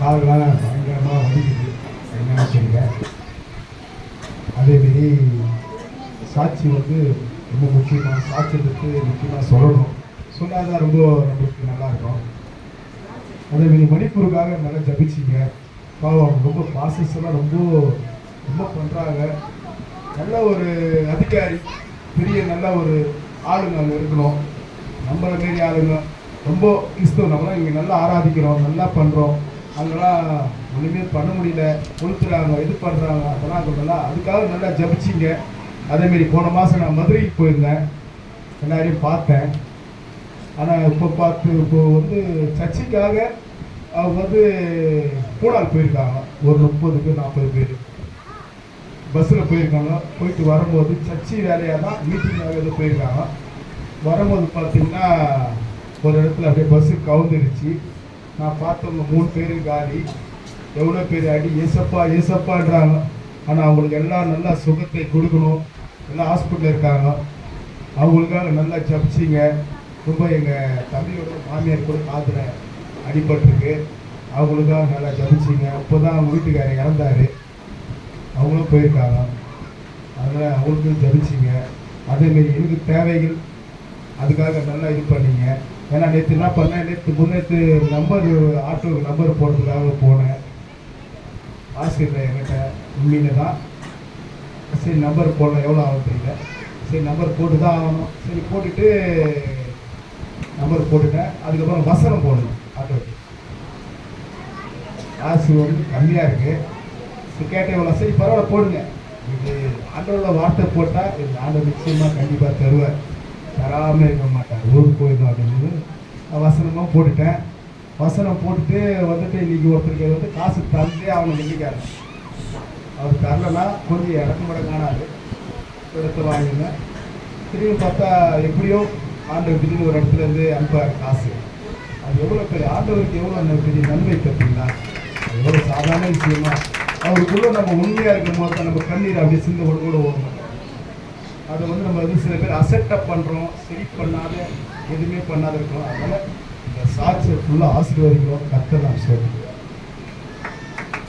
காலெலாம் பயங்கரமாக வலிக்குது என்ன வச்சுருங்க. அதேமாரி சாட்சி வந்து ரொம்ப முக்கியமாக சாட்சியத்துக்கு முக்கியமாக சொல்லணும். சொன்னால் தான் ரொம்ப நம்மளுக்கு நல்லாயிருக்கும். அதேமாரி மணிப்பூருக்காக நல்லா ஜபிச்சிங்க. பாவம் ரொம்ப ப்ராசஸ் எல்லாம் ரொம்ப ரொம்ப பண்ணுறாங்க. நல்ல ஒரு அதிகாரி பெரிய நல்ல ஒரு ஆளுங்க அங்கே இருக்கணும். நம்மளை மாரி ஆளுங்க ரொம்ப கிறிஸ்தவம் நம்மளாம் இங்கே நல்லா ஆராதிக்கிறோம், நல்லா பண்ணுறோம். அங்கெல்லாம் ஒன்றுமே பண்ண முடியல, கொளுத்துறாங்க, இது பண்ணுறாங்க. அதெல்லாம் அதெல்லாம் அதுக்காக நல்லா ஜபிச்சிங்க. அதேமாரி போன மாதம் நான் மதுரைக்கு போயிருந்தேன், எல்லாரையும் பார்த்தேன். ஆனால் இப்போ வந்து சர்ச்சைக்காக அவங்க வந்து பூனால் போயிருக்காங்க. ஒரு 30-40 பேர் பஸ்ஸில் போயிருக்காங்க. போயிட்டு வரும்போது சர்ச்சை வேலையாக தான் மீட்டிங்காக எதுவும் போயிருக்காங்க. வரும்போது பார்த்தீங்கன்னா ஒரு இடத்துல அப்படியே பஸ்ஸு கவுந்துருச்சு. நான் பார்த்தவங்க 3 பேர் காலி. எவ்வளோ பேர் அடி ஏசப்பா ஏசப்பான்றாங்க. ஆனால் அவங்களுக்கு எல்லாம் நல்லா சுகத்தை கொடுக்கணும். எல்லாம் ஹாஸ்பிட்டலில் இருக்காங்க. அவங்களுக்காக நல்லா ஜபிச்சிங்க. ரொம்ப எங்கள் தம்பியோட மாமியார் கூட காதில் அடிபட்டிருக்கு. அவங்களுக்காக நல்லா ஜபிச்சிங்க. இப்போ தான் அவங்க வீட்டுக்காரர் இறந்தார், அவங்களும் போயிருக்காங்க. அதனால் அவங்களுக்கும் ஜபிச்சிங்க. அதேமாரி எனக்கு தேவைகள் அதுக்காக நல்லா இது பண்ணிங்க. ஏன்னா நேற்று என்ன பண்ணேன், நேற்று ஆட்டோவுக்கு நம்பர் போடுறதுக்காக போனேன். ஆசிரியர் என்கிட்ட உண்மையில தான் சரி நம்பர் போடலாம், எவ்வளோ ஆகும் தெரியல. சரி நம்பர் போட்டு தான் ஆகணும். சரி போட்டுட்டு நம்பர் போட்டுட்டேன். அதுக்கப்புறம் வசனம் போடணும். ஆட்டோவுக்கு காசு வந்து கம்மியாக இருக்குது. கேட்ட எவ்வளோ, சரி பரவாயில்ல போடுங்க, இது ஆண்டோட வார்த்தை போட்டால் இது ஆண்டவர் நிச்சயமாக கண்டிப்பாக தருவார், தராமல் இருக்க மாட்டார், ஊருக்கு போயிடும் அப்படின்னு வசனமாக போட்டுட்டேன். வசனம் போட்டுட்டு வந்துட்டு இன்றைக்கி ஒருத்தருக்கு வந்து காசு தந்தே அவனை நம்பிக்காரு. அவர் தரலன்னா கொஞ்சம் இறக்குமட காணாது எடுத்து வாங்கிங்க. திரும்பி பார்த்தா எப்படியோ ஆண்டவர் திடீர்னு ஒரு இடத்துலேருந்து அனுப்புவார் காசு. அது எவ்வளோ பெரிய ஆண்டவருக்கு எவ்வளோ பெரிய நன்மை பார்த்தீங்களா? அது எவ்வளோ சாதாரண விஷயமா அவருக்குள்ளே நம்ம உண்மையாக இருக்கும் போது நம்ம கண்ணீர் அப்படியே சிந்த கூட ஓடணும். அதை வந்து நம்ம வந்து சில பேர் அசெப்டப் பண்ணுறோம், சரி பண்ணாத எதுவுமே பண்ணாத இருக்கிறோம். அதனால் இந்த சாட்சியை ஃபுல்லாக ஆசீர்வதிக்கிறோம். கர்த்தர் நாம் சேர்த்து